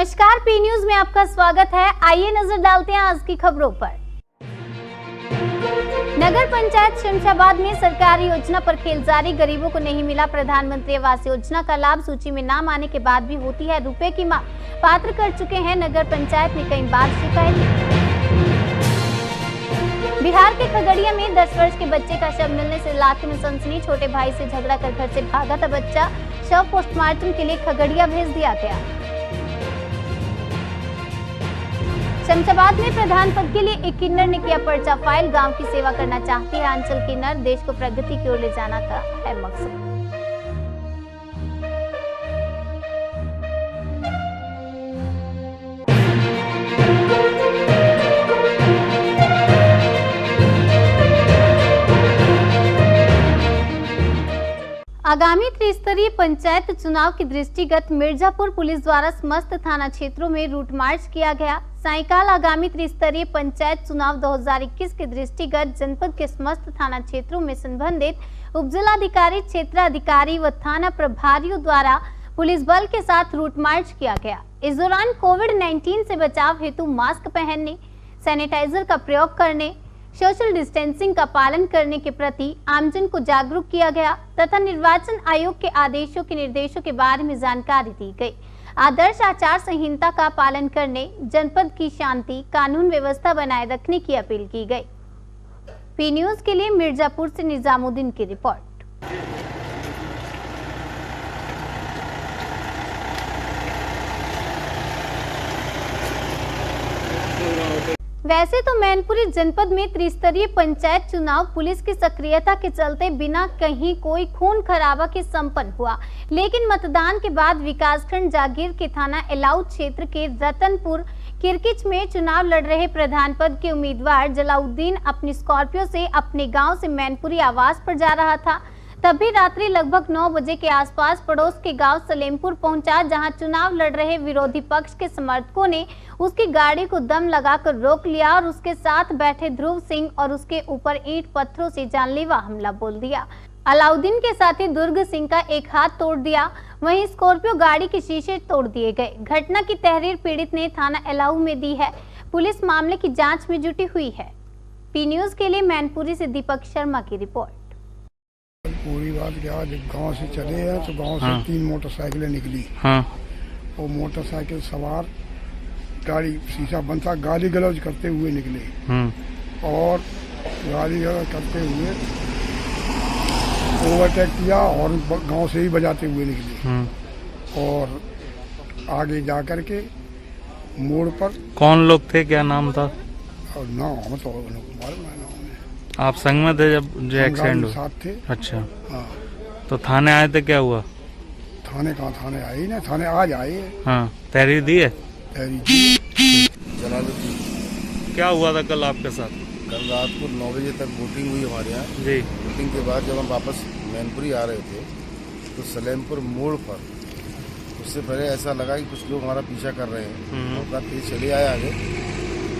नमस्कार, P news में आपका स्वागत है। आइए नजर डालते हैं आज की खबरों पर। नगर पंचायत शमशाबाद में सरकारी योजना पर खेल जारी, गरीबों को नहीं मिला प्रधानमंत्री आवास योजना का लाभ। सूची में नाम आने के बाद भी होती है रुपए की मांग, पात्र कर चुके हैं नगर पंचायत ने कई बार शिकायत की। बिहार के खगड़िया में 10 वर्ष के बच्चे का शव मिलने से इलाके में सनसनी। छोटे भाई से झगड़ा कर घर से भागा था बच्चा, शव पोस्टमार्टम के लिए खगड़िया भेज दिया गया। शमशाबाद में प्रधान पद के लिए एक किन्नर ने किया पर्चा फाइल। गांव की सेवा करना चाहती है आंचल किन्नर, देश को प्रगति की ओर ले जाना का है मकसद। आगामी त्रिस्तरीय पंचायत चुनाव के दृष्टिगत मिर्जापुर पुलिस द्वारा समस्त थाना क्षेत्रों में रूट मार्च किया गया। सायंकाल आगामी त्रिस्तरीय पंचायत चुनाव 2021 के दृष्टिगत जनपद के समस्त थाना क्षेत्रों में संबंधित उपजिलाधिकारी, क्षेत्राधिकारी व थाना प्रभारियों द्वारा पुलिस बल के साथ रूट मार्च किया गया। इस दौरान कोविड-19 से बचाव हेतु मास्क पहनने, सैनिटाइजर का प्रयोग करने, सोशल डिस्टेंसिंग का पालन करने के प्रति आमजन को जागरूक किया गया तथा निर्वाचन आयोग के आदेशों के निर्देशों के बारे में जानकारी दी गई। आदर्श आचार संहिता का पालन करने, जनपद की शांति कानून व्यवस्था बनाए रखने की अपील की गई। पी न्यूज के लिए मिर्जापुर से निजामुद्दीन की रिपोर्ट। वैसे तो मैनपुरी जनपद में त्रिस्तरीय पंचायत चुनाव पुलिस की सक्रियता के चलते बिना कहीं कोई खून खराबा के संपन्न हुआ, लेकिन मतदान के बाद विकासखंड जागीर के थाना एलाऊ क्षेत्र के रतनपुर किरकिच में चुनाव लड़ रहे प्रधान पद के उम्मीदवार जलाउद्दीन अपनी स्कॉर्पियो से अपने गांव से मैनपुरी आवास पर जा रहा था। तभी रात्रि लगभग 9 बजे के आसपास पड़ोस के गांव सलेमपुर पहुंचा, जहां चुनाव लड़ रहे विरोधी पक्ष के समर्थकों ने उसकी गाड़ी को दम लगाकर रोक लिया और उसके साथ बैठे ध्रुव सिंह और उसके ऊपर ईंट पत्थरों से जानलेवा हमला बोल दिया। अलाउद्दीन के साथी दुर्ग सिंह का एक हाथ तोड़ दिया, वहीं स्कॉर्पियो गाड़ी के शीशे तोड़ दिए गए। घटना की तहरीर पीड़ित ने थाना एलाऊ में दी है। पुलिस मामले की जाँच में जुटी हुई है। पी न्यूज के लिए मैनपुरी से दीपक शर्मा की रिपोर्ट। पूरी बात क्या, जब गांव से चले हैं तो गांव से 3 मोटरसाइकिलें निकली। वो मोटरसाइकिल सवार गाड़ी शीशा बंद था, गाली गलौज करते हुए निकले और गाली गलौज करते हुए ओवरटेक किया और गांव से ही बजाते हुए निकले और आगे जाकर के मोड़ पर। कौन लोग थे, क्या नाम था? और नाम तो आप संग में थे जब जो एक्सीडेंट हुआ? साथ थे। अच्छा, हाँ। तो थाने आए थे, क्या हुआ? थाने कहाँ, थाने आए ही ना, थाने आज आए। हाँ, तहरीर दी है? जलालुद्दीन। क्या हुआ था कल आपके साथ? कल रात को 9 बजे तक वोटिंग हुई हमारे यहाँ जी। वोटिंग के बाद जब हम वापस मैनपुरी आ रहे थे तो सलेमपुर मोड़ पर उससे पहले ऐसा लगा कि कुछ लोग हमारा पीछा कर रहे हैं। अपना तेज चले आए आगे,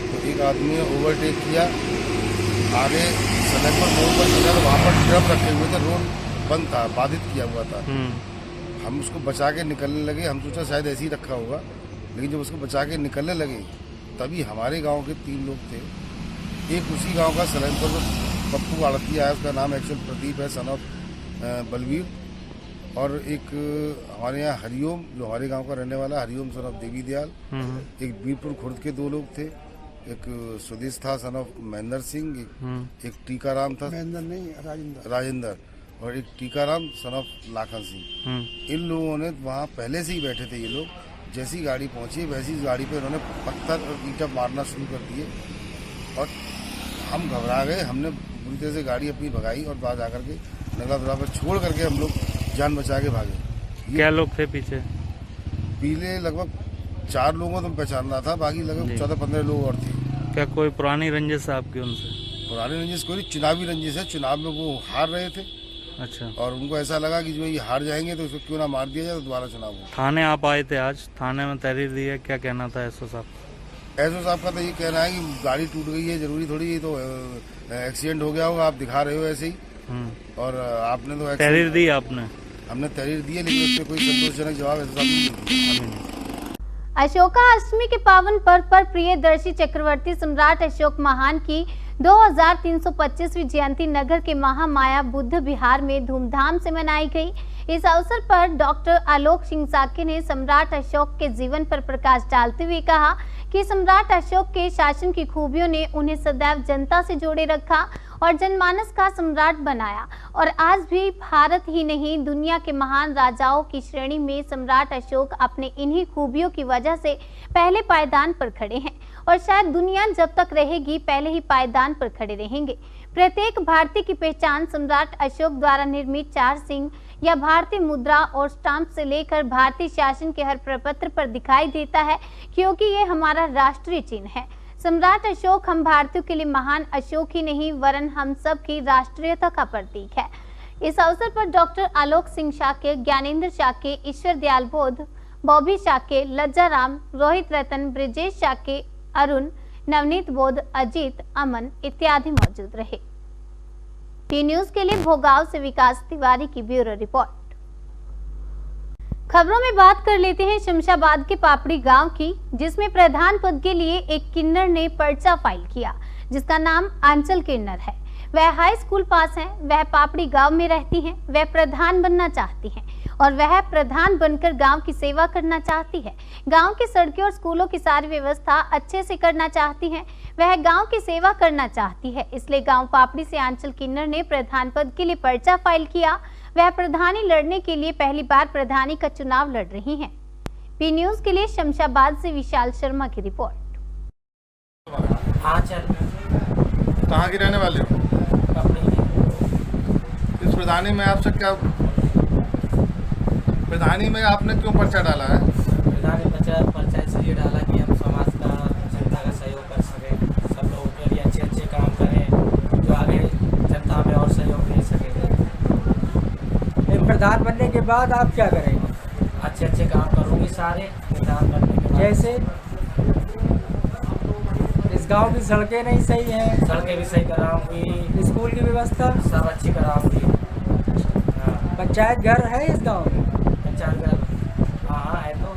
तो एक आदमी ने ओवरटेक किया, आगे सलेमपुर मोड़ पर चला तो वहाँ पर ट्रक रखे हुए थे, रोड बंद था, बाधित किया हुआ था। हम उसको बचा के निकलने लगे, हम सोचा शायद ऐसे ही रखा होगा, लेकिन जब उसको बचा के निकलने लगे तभी हमारे गांव के 3 लोग थे। एक उसी गांव का सलेमपुर में पप्पू आड़तिया है, उसका नाम एक्चुअल प्रदीप है, सन ऑफ बलवीर, और एक हमारे यहाँ हरिओम जो हमारे गांव का रहने वाला हरिओम सन ऑफ देवी दयाल। एक बीरपुर खुर्द के 2 लोग थे, एक सुदेश था सन ऑफ महेंद्र सिंह, एक टीकाराम था, राजेंद्र, और एक टीकाराम सन ऑफ लाखन सिंह। इन लोगों ने वहाँ पहले से ही बैठे थे। ये लोग जैसी गाड़ी पहुंची वैसी गाड़ी पे उन्होंने पत्थर और ईंटा मारना शुरू कर दिए और हम घबरा गए। हमने बुरी तरह से गाड़ी अपनी भगाई और बाहर जाकर के नगला दुरा पर छोड़ करके हम लोग जान बचा के भागे। क्या लोग थे पीछे? पीले लगभग 4 लोगों को पहचान रहा था, बाकी लगभग 14-15 लोग और थे। क्या कोई पुरानी रंजिश है आपकी उनसे? पुरानी रंजिश कोई, चुनावी रंजिश है। चुनाव में वो हार रहे थे। अच्छा। और उनको ऐसा लगा कि जो ये हार जाएंगे तो इसको क्यों ना मार दिया जाए, तो दोबारा चुनाव हो। थाने आप आए थे आज, थाने में तहरीर दी है, क्या कहना था एसओ साहब? एसओ साहब का तो ये कहना है कि गाड़ी टूट गई है, जरूरी थोड़ी ये तो एक्सीडेंट हो गया होगा, आप दिखा रहे हो ऐसे ही। और आपने तो तहरीर दी आपने? हमने तहरीर दी है, लेकिन उस पर कोई संतोषजनक जवाब एसओ साहब नहीं। अशोका अष्टमी के पावन पर्व पर प्रियदर्शी चक्रवर्ती सम्राट अशोक महान की 2325वीं जयंती नगर के महामाया बुद्ध विहार में धूमधाम से मनाई गई। इस अवसर पर डॉक्टर आलोक सिंह साके ने सम्राट अशोक के जीवन पर प्रकाश डालते हुए कहा कि सम्राट अशोक के शासन की खूबियों ने उन्हें सदैव जनता से जोड़े रखा और जनमानस का सम्राट बनाया और आज भी भारत ही नहीं दुनिया के महान राजाओं की श्रेणी में सम्राट अशोक अपने इन्हीं खूबियों की वजह से पहले पायदान पर खड़े हैं और शायद दुनिया जब तक रहेगी पहले ही पायदान पर खड़े रहेंगे। प्रत्येक भारतीय की पहचान सम्राट अशोक द्वारा निर्मित 4 सिंह या भारतीय मुद्रा और स्टाम्प से लेकर भारतीय शासन के हर प्रपत्र पर दिखाई देता है, क्योंकि ये हमारा राष्ट्रीय चिन्ह है। सम्राट अशोक हम भारतीयों के लिए महान अशोक ही नहीं वरन हम सब की राष्ट्रीयता का प्रतीक है। इस अवसर पर डॉक्टर आलोक सिंह शाके, ज्ञानेंद्र शाके, ईश्वर दयाल बोध, बॉबी शाके, लज्जा राम, रोहित रतन, ब्रिजेश शाके, अरुण, नवनीत बोध, अजीत, अमन इत्यादि मौजूद रहे। टी न्यूज के लिए भोगाव से विकास तिवारी की ब्यूरो रिपोर्ट। खबरों में बात कर लेते हैं शमशाबाद के पापड़ी गांव की, जिसमें प्रधान पद के लिए एक किन्नर ने पर्चा फाइल किया जिसका नाम आंचल किन्नर है। वह हाई स्कूल पास हैं, वह पापड़ी गांव में रहती हैं, वह प्रधान बनना चाहती हैं और वह प्रधान बनकर गांव की सेवा करना चाहती है। गांव की सड़कें और स्कूलों की सारी व्यवस्था अच्छे से करना चाहती हैं। वह गांव की सेवा करना चाहती है, इसलिए गांव पापड़ी से आंचल किन्नर ने प्रधान पद के लिए पर्चा फाइल किया। वह प्रधानी लड़ने के लिए पहली बार प्रधानी का चुनाव लड़ रही हैं। पी न्यूज के लिए शमशाबाद से विशाल शर्मा की रिपोर्ट। कहाँ की रहने वाले हो? इस प्रधानी में आपसे क्या, प्रधानी में आपने क्यों पर्चा डाला है? प्रधानी पर्चा इसलिए डाला कि हम समाज का, जनता का सहयोग कर सकें, सब लोगों के लिए अच्छे काम करें जो आगे जनता में और सहयोग दे सके। प्रधान बनने के बाद आप क्या करेंगे? अच्छे काम करूँगी सारे प्रधान बनने के बाद। जैसे इस गांव की सड़कें नहीं सही हैं, सड़कें भी सही कराऊंगी, स्कूल की व्यवस्था सब अच्छी कराऊंगी। पंचायत घर है इस गांव में? पंचायत घर हाँ है तो।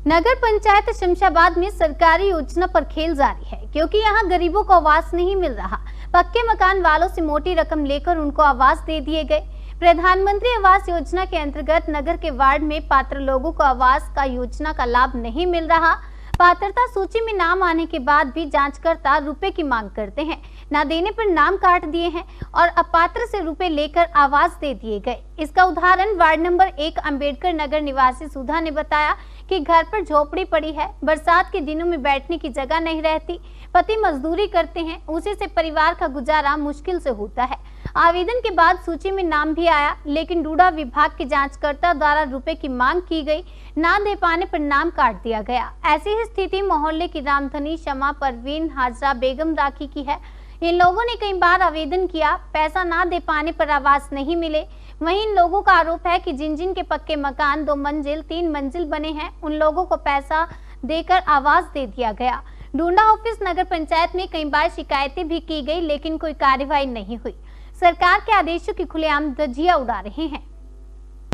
नगर पंचायत शमशाबाद में सरकारी योजना पर खेल जारी है, क्योंकि यहां गरीबों को आवास नहीं मिल रहा। पक्के मकान वालों से मोटी रकम लेकर उनको आवास दे दिए गए। प्रधानमंत्री आवास योजना के अंतर्गत नगर के वार्ड में पात्र लोगों को आवास का योजना का लाभ नहीं मिल रहा। पात्रता सूची में नाम आने के बाद भी जांचकर्ता रुपए की मांग करते हैं, न देने पर नाम काट दिए हैं और अपात्र से रुपए लेकर आवास दे दिए गए। इसका उदाहरण वार्ड नंबर 1 अंबेडकर नगर निवासी सुधा ने बताया कि घर पर झोपड़ी पड़ी है, बरसात के दिनों में बैठने की जगह नहीं रहती, पति मजदूरी करते हैं, उसी से परिवार का गुजारा मुश्किल से होता है। आवेदन के बाद सूची में नाम भी आया, लेकिन डूडा विभाग के जांचकर्ता द्वारा रुपए की मांग की गई, ना दे पाने पर नाम काट दिया गया। ऐसी ही स्थिति मोहल्ले की रामधनी, शमा, परवीन, हाजरा, बेगम, राखी की है। इन लोगों ने कई बार आवेदन किया, पैसा ना दे पाने पर आवास नहीं मिले। वहीं इन लोगों का आरोप है कि जिन जिन के पक्के मकान 2 मंजिल 3 मंजिल बने हैं, उन लोगों को पैसा देकर आवास दे दिया गया। डूडा ऑफिस नगर पंचायत में कई बार शिकायतें भी की गई, लेकिन कोई कार्रवाई नहीं हुई। सरकार के आदेशों की खुलेआम धज्जियां उड़ा रहे हैं।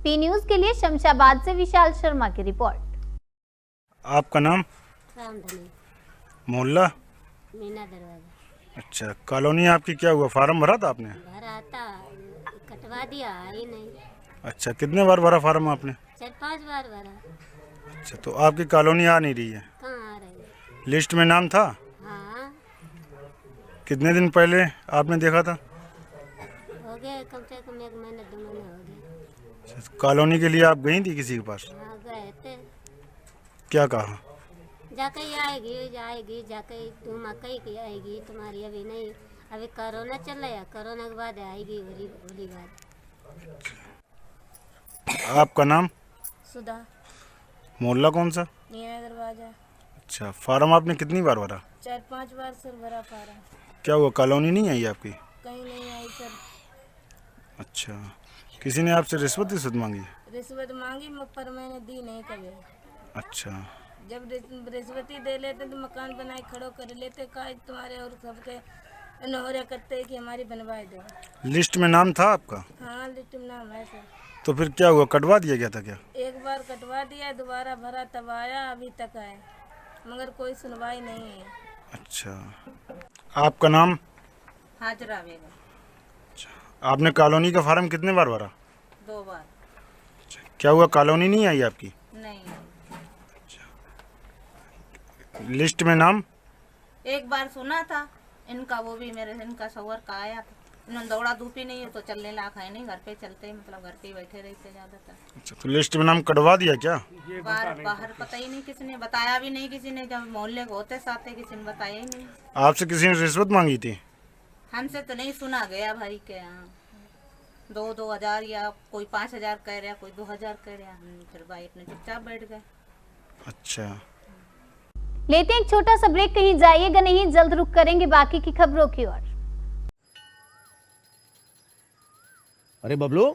पी न्यूज के लिए शमशाबाद से विशाल शर्मा की रिपोर्ट। आपका नाम? रामधनी, मोहल्ला? मीना दरवाजा। अच्छा, कॉलोनी आपकी क्या हुआ, फार्म भरा था आपने? भरा था, कटवा दिया, आई नहीं। अच्छा, कितने बार भरा फार्म आपने? 4-5 बार भरा। अच्छा, तो आपकी कॉलोनी आ नहीं रही है? कहाँ आ रही है? लिस्ट में नाम था? हाँ, कितने दिन पहले आपने देखा था? हो गए कम से कम 1 महीने 2 महीने हो गए। अच्छा, कॉलोनी के लिए आप गई थी किसी के पास? हाँ गए थे। क्या कहा? जाके जाएगी जाके तुम मकई की आएगी, तुम्हारी अभी नहीं, अभी कोरोना चल रहा है, कोरोना के बाद आएगी होली बाद। आपका नाम? सुधा, मोहल्ला कौन सा? मीना दरवाजा। अच्छा, फार्म आपने कितनी बार भरा? 4-5 बार सर भरा फार्म। क्या हुआ, कॉलोनी नहीं आई आपकी? कहीं नहीं आई सर। अच्छा, किसी ने आपसे रिश्वत मांगी? रिश्वत मांगी पर मैंने दी नहीं कभी। अच्छा, जब रिश्वती दे लेते तो मकान बनाए खड़ो कर लेते, काज तुम्हारे और सबके नोहरे करते कि हमारी बनवाए दो। लिस्ट में नाम था आपका? हाँ लिस्ट में नाम है सर। तो फिर क्या हुआ, कटवा दिया गया था क्या? एक बार कटवा दिया, दोबारा भरा तब आया, अभी तक है मगर कोई सुनवाई नहीं है। अच्छा, आपका नाम? हाजरा बेगम। आपने कॉलोनी का फार्म कितने बार भरा? 2 बार। क्या हुआ, कॉलोनी नहीं आई आपकी? नहीं। लिस्ट में नाम? एक बार सुना था इनका, वो भी मेरे इनका सवर का आया था, इन्होंने दौड़ा धूपी नहीं है तो चलने लायक है नहीं, घर पे चलते मतलब घर पे ही बैठे रहते ज्यादातर। अच्छा, तो लिस्ट में नाम कटवा दिया क्या? बाहर पता ही नहीं, किसी ने बताया भी नहीं, किसी ने जब मोहल्ले को होते साथ किसी ने बताया ही नहीं। आपसे किसी ने रिश्वत मांगी थी? हमसे तो नहीं सुना गया भाई के यहाँ 2-2 हजार या कोई 5 हजार कह रहा, कोई 2 हजार कह रहा, हम फिर भाई अपने चुपचाप बैठ गए। अच्छा, लेते हैं एक छोटा सा ब्रेक, कहीं जाइएगा नहीं, जल्द रुक करेंगे बाकी की खबरों की ओर। अरे बबलू,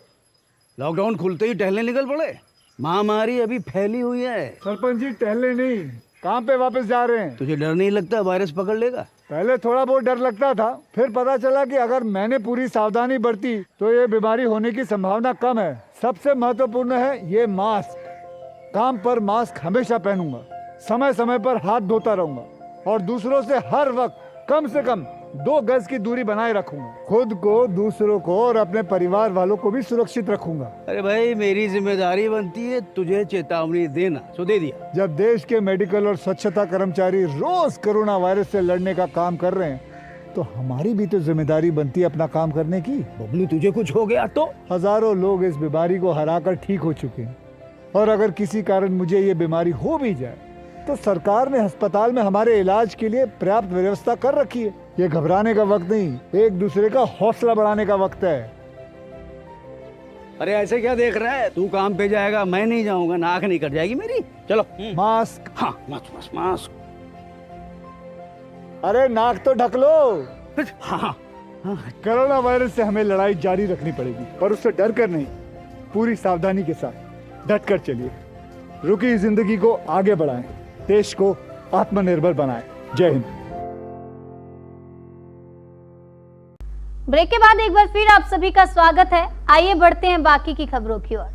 लॉकडाउन खुलते ही टहलने निकल पड़े, महामारी अभी फैली हुई है। सरपंच जी टहलने नहीं, काम पे वापस जा रहे हैं। तुझे डर नहीं लगता वायरस पकड़ लेगा? पहले थोड़ा बहुत डर लगता था, फिर पता चला कि अगर मैंने पूरी सावधानी बरती तो ये बीमारी होने की संभावना कम है। सबसे महत्वपूर्ण है ये मास्क। काम पर मास्क हमेशा पहनूंगा, समय समय पर हाथ धोता रहूंगा और दूसरों से हर वक्त कम से कम 2 गज की दूरी बनाए रखूंगा। खुद को, दूसरों को और अपने परिवार वालों को भी सुरक्षित रखूंगा। अरे भाई, मेरी जिम्मेदारी बनती है तुझे चेतावनी देना, सो दे दिया। जब देश के मेडिकल और स्वच्छता कर्मचारी रोज कोरोना वायरस से लड़ने का काम कर रहे हैं तो हमारी भी तो जिम्मेदारी बनती है अपना काम करने की। बबलू, तुझे कुछ हो गया तो? हजारों लोग इस बीमारी को हराकर ठीक हो चुके हैं और अगर किसी कारण मुझे ये बीमारी हो भी जाए तो सरकार ने अस्पताल में हमारे इलाज के लिए पर्याप्त व्यवस्था कर रखी है। ये घबराने का वक्त नहीं, एक दूसरे का हौसला बढ़ाने का वक्त है। अरे ऐसे क्या देख रहा है, तू काम पे जाएगा, मैं नहीं जाऊंगा, नाक नहीं कट जाएगी मेरी। चलो। मास्क। हाँ, मास्क मास्क। अरे नाक तो ढक लो। हाँ। कोरोना वायरस से हमें लड़ाई जारी रखनी पड़ेगी, पर उससे डर कर नहीं, पूरी सावधानी के साथ डट कर चलिए। रुकी जिंदगी को आगे बढ़ाएं, देश को आत्मनिर्भर बनाएं। जय हिंद। ब्रेक के बाद एक बार फिर आप सभी का स्वागत है। आइए बढ़ते हैं बाकी की खबरों की ओर।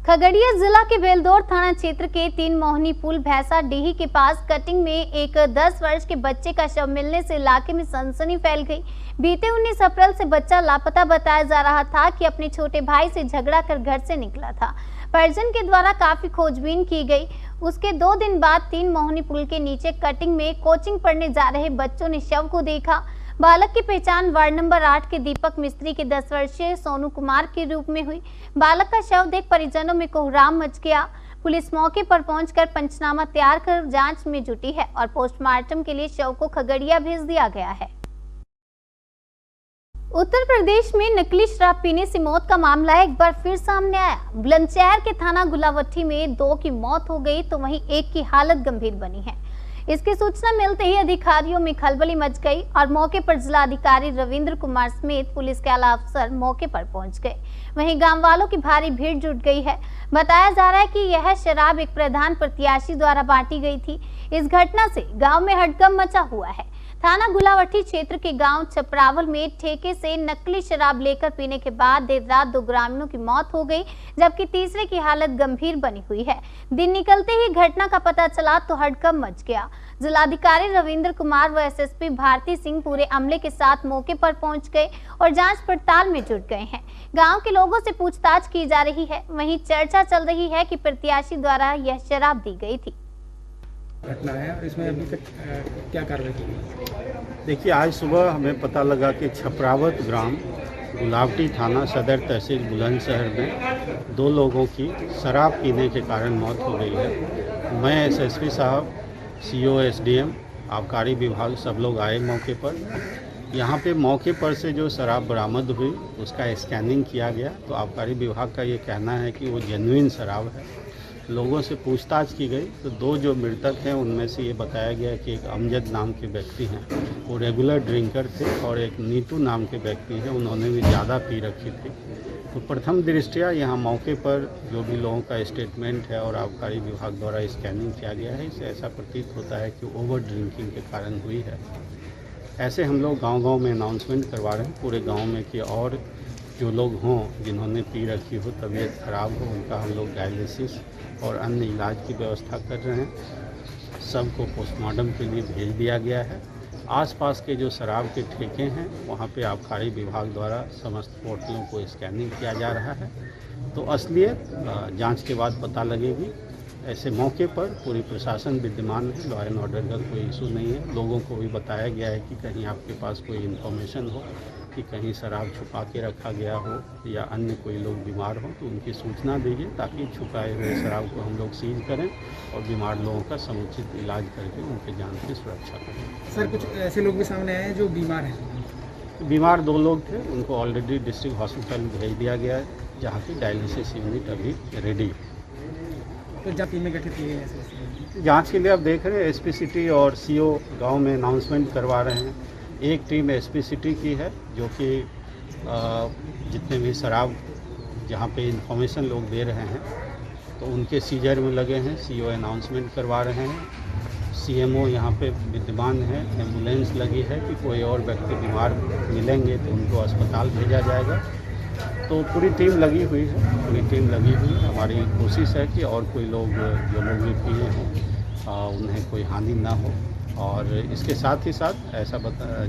खगड़िया जिला के बेलदौर थाना क्षेत्र के 3 मोहनी पुल भैंसा डीही के पास कटिंग में एक 10 वर्ष के बच्चे का शव मिलने से इलाके में सनसनी फैल गई। बीते 19 अप्रैल से बच्चा लापता बताया जा रहा था कि अपने छोटे भाई से झगड़ा कर घर से निकला था। परिजन के द्वारा काफी खोजबीन की गई। उसके 2 दिन बाद 3 मोहनी पुल के नीचे कटिंग में कोचिंग पढ़ने जा रहे बच्चों ने शव को देखा। बालक की पहचान वार्ड नंबर 8 के दीपक मिस्त्री के 10 वर्षीय सोनू कुमार के रूप में हुई। बालक का शव देख परिजनों में कोहराम मच गया। पुलिस मौके पर पहुंचकर पंचनामा तैयार कर जांच में जुटी है और पोस्टमार्टम के लिए शव को खगड़िया भेज दिया गया है। उत्तर प्रदेश में नकली शराब पीने से मौत का मामला एक बार फिर सामने आया। बुलंदशहर के थाना गुलावट्टी में 2 की मौत हो गई तो वहीं 1 की हालत गंभीर बनी है। इसकी सूचना मिलते ही अधिकारियों में खलबली मच गई और मौके पर जिलाधिकारी रविंद्र कुमार समेत पुलिस के आला अफसर मौके पर पहुंच गए। वहीं गांव वालों की भारी भीड़ जुट गई है। बताया जा रहा है कि यह शराब एक प्रधान प्रत्याशी द्वारा बांटी गई थी। इस घटना से गांव में हड़कंप मचा हुआ है। थाना गुलावट्टी क्षेत्र के गांव छपरावल में ठेके से नकली शराब लेकर पीने के बाद देर रात 2 ग्रामीणों की मौत हो गई, जबकि तीसरे की हालत गंभीर बनी हुई है। दिन निकलते ही घटना का पता चला तो हड़कंप मच गया। जिलाधिकारी रविंद्र कुमार व एसएसपी भारती सिंह पूरे अमले के साथ मौके पर पहुंच गए और जांच पड़ताल में जुट गए हैं। गांव के लोगों से पूछताछ की जा रही है। वहीं चर्चा चल रही है कि प्रत्याशी द्वारा यह शराब दी गई थी। घटना है, इसमें अभी तक क्या कार्रवाई की गई? देखिए, आज सुबह हमें पता लगा कि छपरावत ग्राम गुलावटी थाना सदर तहसील बुलंदशहर में 2 लोगों की शराब पीने के कारण मौत हो गई है। मैं एसएसपी साहब, सीओ, एसडीएम, आबकारी विभाग सब लोग आए मौके पर। यहाँ पे मौके पर से जो शराब बरामद हुई उसका स्कैनिंग किया गया तो आबकारी विभाग का ये कहना है कि वो जेन्युइन शराब है। लोगों से पूछताछ की गई तो 2 जो मृतक हैं उनमें से ये बताया गया कि एक अमजद नाम के व्यक्ति हैं, वो रेगुलर ड्रिंकर थे, और एक नीतू नाम के व्यक्ति हैं, उन्होंने भी ज़्यादा पी रखी थी। तो प्रथम दृष्टया यहाँ मौके पर जो भी लोगों का स्टेटमेंट है और आबकारी विभाग द्वारा स्कैनिंग किया गया है, इससे ऐसा प्रतीत होता है कि ओवर ड्रिंकिंग के कारण हुई है। ऐसे हम लोग गांव-गांव में अनाउंसमेंट करवा रहे हैं पूरे गांव में कि और जो लोग हों जिन्होंने पी रखी हो, तबीयत खराब हो, उनका हम लोग डायलिसिस और अन्य इलाज की व्यवस्था कर रहे हैं। सबको पोस्टमार्टम के लिए भेज दिया गया है। आसपास के जो शराब के ठेके हैं वहाँ पे आबकारी विभाग द्वारा समस्त पोर्टलों को स्कैनिंग किया जा रहा है, तो असलियत जांच के बाद पता लगेगी। ऐसे मौके पर पूरी प्रशासन विद्यमान है, लॉ एंड ऑर्डर का कोई इशू नहीं है। लोगों को भी बताया गया है कि कहीं आपके पास कोई इन्फॉर्मेशन हो कि कहीं शराब छुपा के रखा गया हो या अन्य कोई लोग बीमार हो तो उनकी सूचना दीजिए, ताकि छुपाए हुए शराब को हम लोग सीज करें और बीमार लोगों का समुचित इलाज करके उनके जान की सुरक्षा करें। सर, कुछ ऐसे लोग भी सामने आए हैं जो बीमार हैं? बीमार 2 लोग थे, उनको ऑलरेडी डिस्ट्रिक्ट हॉस्पिटल भेज दिया गया है, जहाँ की डायलिसिस यूनिट अभी रेडी है। तो जांच टीमें गठित की गई है? जांच के लिए आप देख रहे हैं एसपी सिटी और सीओ गांव में अनाउंसमेंट करवा रहे हैं। एक टीम एसपी सिटी की है जो कि जितने भी शराब जहां पे इंफॉर्मेशन लोग दे रहे हैं तो उनके सीजर में लगे हैं। सीओ अनाउंसमेंट करवा रहे हैं। सीएमओ यहां पे विद्यमान है। एम्बुलेंस लगी है कि कोई और व्यक्ति बीमार मिलेंगे तो उनको अस्पताल भेजा जाएगा। तो पूरी टीम लगी हुई है। हमारी कोशिश है कि और कोई लोग जो लोग भी पिए हों उन्हें कोई हानि ना हो। और इसके साथ ही साथ ऐसा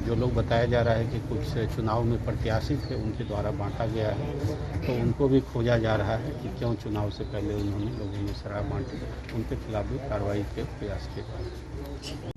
जो लोग बताया जा रहा है कि कुछ चुनाव में प्रत्याशी थे उनके द्वारा बांटा गया है, तो उनको भी खोजा जा रहा है कि क्यों चुनाव से पहले उन्होंने लोगों में शराब बांटी। उनके खिलाफ भी कार्रवाई के प्रयास किए जा रहे हैं।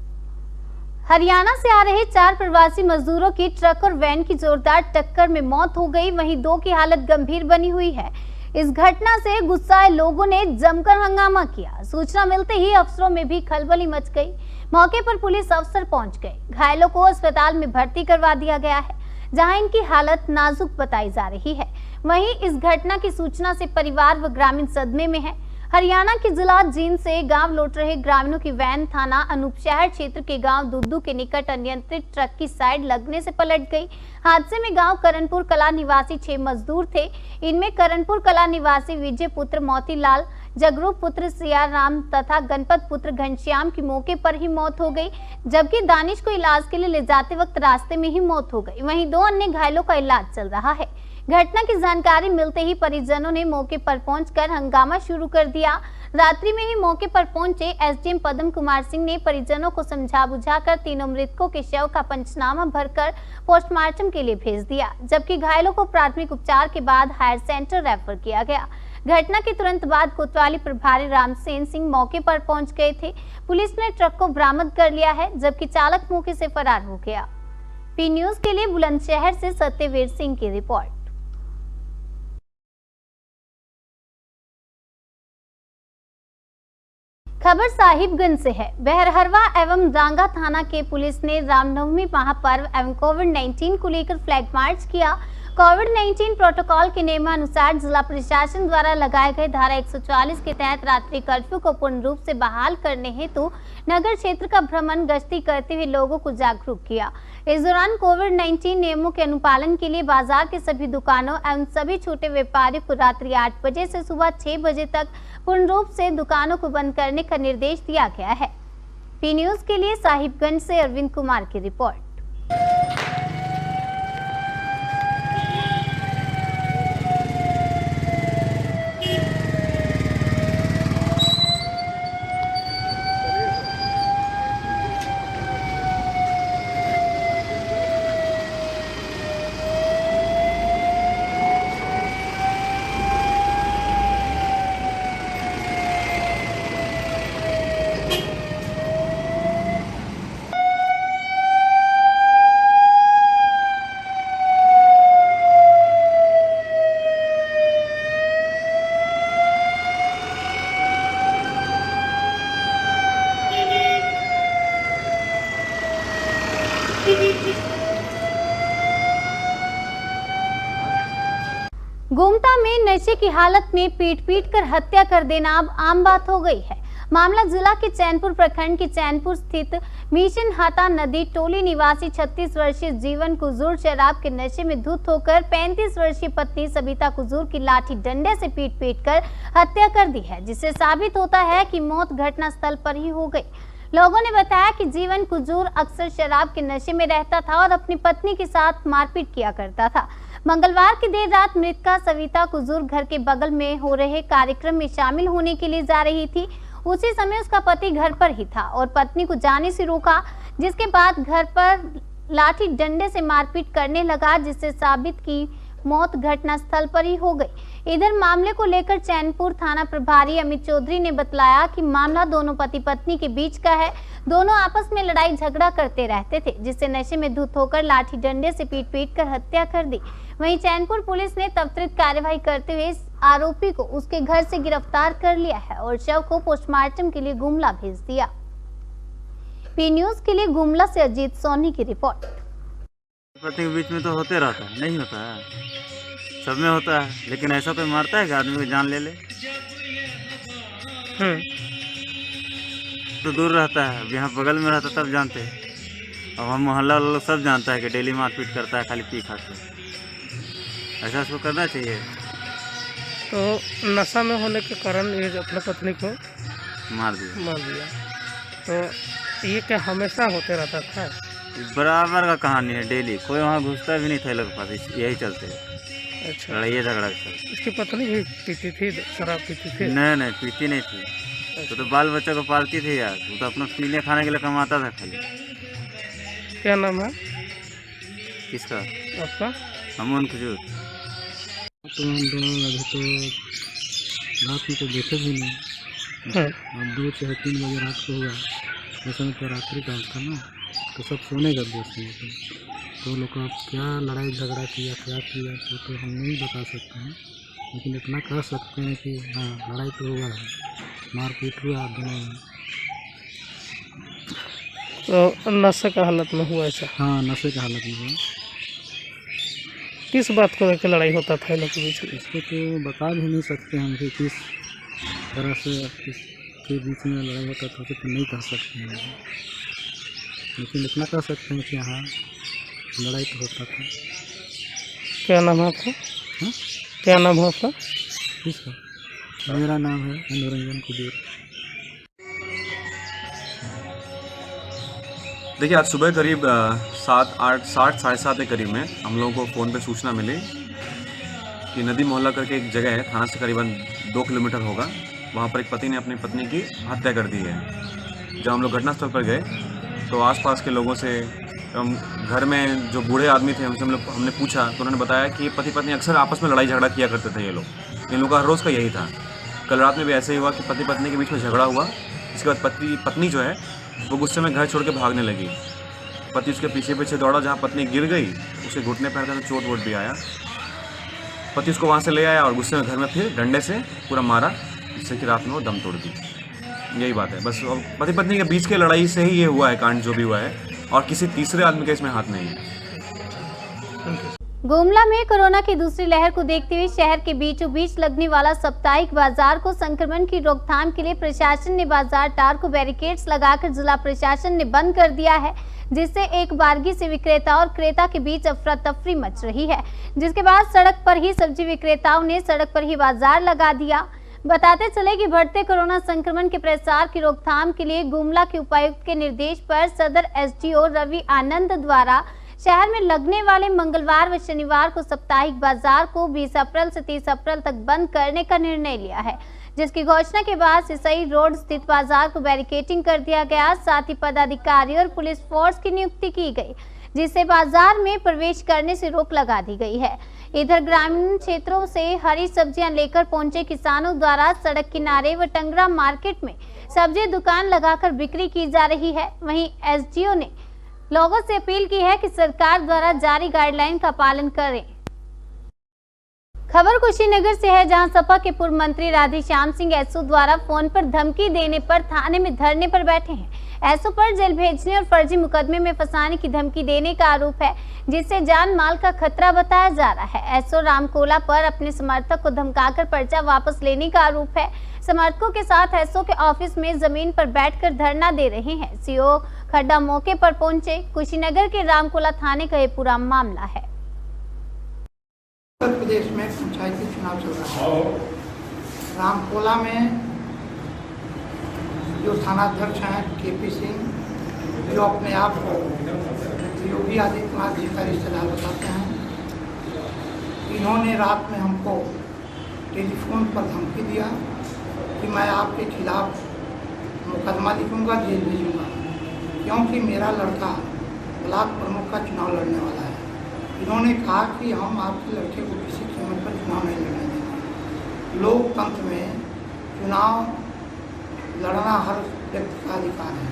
हरियाणा से आ रहे 4 प्रवासी मजदूरों की ट्रक और वैन की जोरदार टक्कर में मौत हो गई, वहीं 2 की हालत गंभीर बनी हुई है। इस घटना से गुस्साए लोगों ने जमकर हंगामा किया। सूचना मिलते ही अफसरों में भी खलबली मच गई। मौके पर पुलिस अफसर पहुंच गए। घायलों को अस्पताल में भर्ती करवा दिया गया है, जहां इनकी हालत नाजुक बताई जा रही है। वहीं इस घटना की सूचना से परिवार व ग्रामीण सदमे में है। हरियाणा के जिला जींद से गांव लौट रहे ग्रामीणों की वैन थाना अनूपशहर क्षेत्र के गांव दुद्दू के निकट अनियंत्रित ट्रक की साइड लगने से पलट गई। हादसे में गांव करणपुर कला निवासी 6 मजदूर थे। इनमें करणपुर कला निवासी विजय पुत्र मोतीलाल, जगरू पुत्र सियाराम तथा गणपत पुत्र घनश्याम की मौके पर ही मौत हो गई, जबकि दानिश को इलाज के लिए ले जाते वक्त रास्ते में ही मौत हो गई। वहीं 2 अन्य घायलों का इलाज चल रहा है। घटना की जानकारी मिलते ही परिजनों ने मौके पर पहुंचकर हंगामा शुरू कर दिया। रात्रि में ही मौके पर पहुंचे एसडीएम पद्म कुमार सिंह ने परिजनों को समझा बुझाकर तीनों मृतकों के शव का पंचनामा भरकर पोस्टमार्टम के लिए भेज दिया, जबकि घायलों को प्राथमिक उपचार के बाद हायर सेंटर रेफर किया गया। घटना के तुरंत बाद कोतवाली प्रभारी रामसेन सिंह मौके पर पहुंच गए थे। पुलिस ने ट्रक को बरामद कर लिया है, जबकि चालक मौके से फरार हो गया। पी न्यूज के लिए बुलंदशहर से सत्यवीर सिंह की रिपोर्ट। खबर साहिबगंज से है। बहरहरवा एवं डांगा थाना के पुलिस ने रामनवमी महापर्व एवं कोविड-19 को लेकर फ्लैग मार्च किया। कोविड-19 प्रोटोकॉल के नियमानुसार जिला प्रशासन द्वारा लगाए गए धारा 140 के तहत रात्रि कर्फ्यू को पूर्ण रूप से बहाल करने हेतु नगर क्षेत्र का भ्रमण गश्ती करते हुए लोगों को जागरूक किया। इस दौरान कोविड-19 नियमों के अनुपालन के लिए बाजार के सभी दुकानों एवं सभी छोटे व्यापारियों को रात्रि 8 बजे से सुबह 6 बजे तक पूर्ण रूप से दुकानों को बंद करने का निर्देश दिया गया है। पी न्यूज के लिए साहिबगंज से अरविंद कुमार की रिपोर्ट। गोमता में नशे की हालत में पीट कर हत्या कर देना अब आम बात हो गई है। मामला जिला के चैनपुर प्रखंड के चैनपुर स्थित मिशन हाता नदी टोली निवासी 36 वर्षीय जीवन कुजूर शराब के नशे में धुत होकर 35 वर्षीय पत्नी सबिता कुजूर की लाठी डंडे से पीट कर हत्या कर दी है, जिससे साबित होता है कि मौत घटना स्थल पर ही हो गई। लोगों ने बताया कि जीवन कुजूर अक्सर शराब के नशे में रहता था और अपनी पत्नी के साथ मारपीट किया करता था। मंगलवार की देर रात मृतका सविता कुजूर घर के बगल में हो रहे कार्यक्रम में शामिल होने के लिए जा रही थी। उसी समय उसका पति घर पर ही था और पत्नी को जाने से रोका, जिसके बाद घर पर लाठी डंडे से मारपीट करने लगा, जिससे साबित की मौत घटनास्थल पर ही हो गई। इधर मामले को लेकर चैनपुर थाना प्रभारी अमित चौधरी ने बतलाया कि मामला दोनों पति पत्नी के बीच का है। दोनों आपस में लड़ाई झगड़ा करते रहते थे, जिससे नशे में धुत होकर लाठी डंडे से पीट कर हत्या कर दी। वहीं चैनपुर पुलिस ने त्वरित कार्यवाही करते हुए आरोपी को उसके घर से गिरफ्तार कर लिया है और शव को पोस्टमार्टम के लिए गुमला भेज दिया। पी न्यूज के लिए गुमला से अजीत सोनी की रिपोर्ट। पति के बीच में तो होते रहता है, नहीं होता है, सब में होता है, लेकिन ऐसा कोई मारता है कि आदमी को जान ले ले। तो दूर रहता है, अब यहाँ बगल में रहता तब जानते हैं। अब हम मोहल्ला वाला लोग सब जानता है कि डेली मारपीट करता है खाली पी खा के। ऐसा उसको करना चाहिए। तो नशा में होने के कारण ये अपने पत्नी को मार दिया। तो ये क्या हमेशा होते रहता था? बराबर का कहानी है, डेली। कोई वहाँ घुसता भी नहीं था लोग पास, यही चलते। अच्छा, लड़ाई झगड़ा। इसकी पत्नी भी पीती थी, शराब पीती थी? नहीं, पीती नहीं थी। अच्छा। तो बाल बच्चों को पालती थी यार, वो तो अपना पीने खाने के लिए कमाता था खाली। क्या नाम है किसका? आपका? अमन कुजूर। तो हम दोनों अभी तो रात में तो देखे भी नहीं। अब 2 से 3 बजे रात को हुआ, ऐसा में तो रात्रि का था ना, तो सब सोने का दोस्त थे। तो लोग का क्या लड़ाई झगड़ा किया, क्या किया तो हम नहीं बता सकते हैं, लेकिन इतना कह सकते हैं कि हाँ लड़ाई तो हुआ है, मारपीट हुआ दोनों में। तो नशे का हालत में हुआ ऐसा? हाँ, नशे का हालत में हुआ। किस बात को लेकर लड़ाई होता था लोग के बीच में? इसको तो बता भी नहीं सकते हम कि किस तरह से किसके बीच में लड़ाई होता था, तो नहीं कह सकते हैं, लेकिन इतना कह सकते हैं कि हाँ लड़ाई तो होता था। क्या नाम है आपका? हाँ? क्या नाम है आपका? किसका? मेरा नाम है मनोरंजन कुजूर। देखिए, आज सुबह करीब 7:60 के करीब में हम लोगों को फ़ोन पे सूचना मिली कि नदी मोहल्ला करके एक जगह है, थाना से करीबन 2 किलोमीटर होगा, वहाँ पर एक पति ने अपनी पत्नी की हत्या कर दी है। जब हम लोग घटनास्थल पर गए तो आसपास के लोगों से, घर में जो बूढ़े आदमी थे हमसे हमने पूछा तो उन्होंने बताया कि ये पति पत्नी अक्सर आपस में लड़ाई झगड़ा किया करते थे। ये लोग, इन लोगों का हर रोज़ का यही था। कल रात में भी ऐसे ही हुआ कि पति पत्नी के बीच में झगड़ा हुआ। इसके बाद पत्नी जो है वो गुस्से में घर छोड़ के भागने लगी। पति उसके पीछे दौड़ा, जहाँ पत्नी गिर गई उसके घुटने पर तो चोट वोट भी आया। पति उसको वहाँ से ले आया और गुस्से में घर में फिर डंडे से पूरा मारा, जिससे कि रात में वो दम तोड़ दी। यही बात है बस। पति पत्नी के बीच के लड़ाई से ही ये हुआ है कांड जो भी हुआ है, और किसी तीसरे आदमी का इसमें हाथ नहीं है। गुमला में कोरोना की दूसरी लहर को देखते हुए शहर के बीचों बीच लगने वाला साप्ताहिक बाजार को संक्रमण की रोकथाम के लिए प्रशासन ने बाजार टार को बैरिकेड्स लगाकर जिला प्रशासन ने बंद कर दिया है, जिससे एक बारगी से विक्रेता और क्रेता के बीच अफरा तफरी मच रही है। जिसके बाद सड़क पर ही सब्जी विक्रेताओं ने सड़क पर ही बाजार लगा दिया। बताते चले कि बढ़ते कोरोना संक्रमण के प्रसार की रोकथाम के लिए गुमला के उपायुक्त के निर्देश पर सदर एसडीओ रवि आनंद द्वारा शहर में लगने वाले मंगलवार व शनिवार को साप्ताहिक बाजार को 20 अप्रैल से 30 अप्रैल तक बंद करने का निर्णय लिया है, जिसकी घोषणा के बाद सिसई रोड स्थित बाजार को बैरिकेडिंग कर दिया गया। साथ ही पदाधिकारी और पुलिस फोर्स की नियुक्ति की गई, जिससे बाजार में प्रवेश करने से रोक लगा दी गई है। इधर ग्रामीण क्षेत्रों से हरी सब्जियां लेकर पहुंचे किसानों द्वारा सड़क किनारे व टंगरा मार्केट में सब्जी दुकान लगाकर बिक्री की जा रही है। वहीं एसडीओ ने लोगों से अपील की है कि सरकार द्वारा जारी गाइडलाइन का पालन करें। खबर कुशीनगर से है, जहां सपा के पूर्व मंत्री राधेश्याम सिंह एसओ द्वारा फोन पर धमकी देने पर थाने में धरने पर बैठे हैं। एसओ पर जेल भेजने और फर्जी मुकदमे में फंसाने की धमकी देने का आरोप है, जिससे जान माल का खतरा बताया जा रहा है। एसओ रामकोला पर अपने समर्थक को धमकाकर पर्चा वापस लेने का आरोप है। समर्थकों के साथ एसओ के ऑफिस में जमीन पर बैठकर धरना दे रहे हैं। सीओ खड्डा मौके पर पहुंचे। कुशीनगर के रामकोला थाने का ये पूरा मामला है। उत्तर प्रदेश में पंचायती चुनाव चल रहा है। रामकोला में जो थानाध्यक्ष हैं केपी सिंह, जो अपने आप को योगी आदित्यनाथ जी का रिश्तेदार बताते हैं, इन्होंने रात में हमको टेलीफोन पर धमकी दिया कि मैं आपके खिलाफ मुकदमा लिखूंगा, जेल भेजूंगा, क्योंकि मेरा लड़का ब्लॉक प्रमुख का चुनाव लड़ने वाला है। इन्होंने कहा कि हम आपके लड़के को किसी कीमत पर चुनाव नहीं लड़ने देंगे। लोकतंत्र में चुनाव लड़ना हर व्यक्ति का अधिकार है,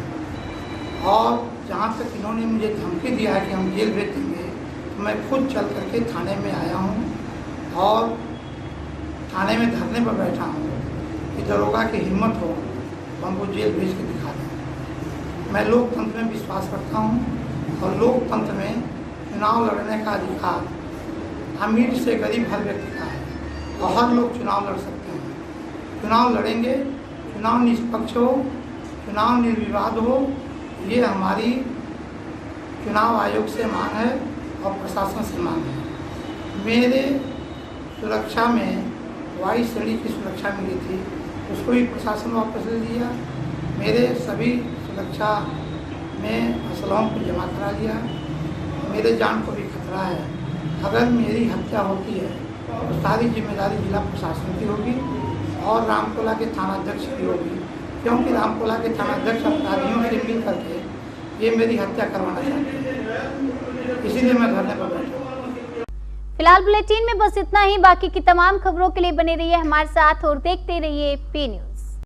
और जहाँ तक इन्होंने मुझे धमकी दिया है कि हम जेल भेज देंगे, तो मैं खुद चल करके थाने में आया हूँ और थाने में धरने पर बैठा हूँ कि दरोगा की हिम्मत हो तो हमको जेल भेज के दिखा दें। मैं लोकतंत्र में विश्वास करता हूँ और लोकतंत्र में चुनाव लड़ने का अधिकार अमीर से गरीब हर व्यक्ति का है और हर लोग चुनाव लड़ सकते हैं। चुनाव लड़ेंगे, चुनाव निष्पक्ष हो, चुनाव निर्विवाद हो, ये हमारी चुनाव आयोग से मांग है और प्रशासन से मांग है। मेरे सुरक्षा में वाई श्रेणी की सुरक्षा मिली थी, उसको भी प्रशासन वापस ले लिया। मेरे सभी सुरक्षा में असलहों को जमा करा लिया। मेरे जान को भी खतरा है। अगर मेरी हत्या होती है तो सारी जिम्मेदारी जिला प्रशासन की होगी और रामकोला के थानाध्यक्ष की होगी, क्योंकि रामकोला के थानाध्यक्ष अपराधियों से मिल करके ये मेरी हत्या करवाना चाहते हैं, इसीलिए मैं धरने पर बैठा हूँ। फिलहाल बुलेटिन में बस इतना ही। बाकी की तमाम खबरों के लिए बने रहिए हमारे साथ और देखते रहिए पी न्यूज़।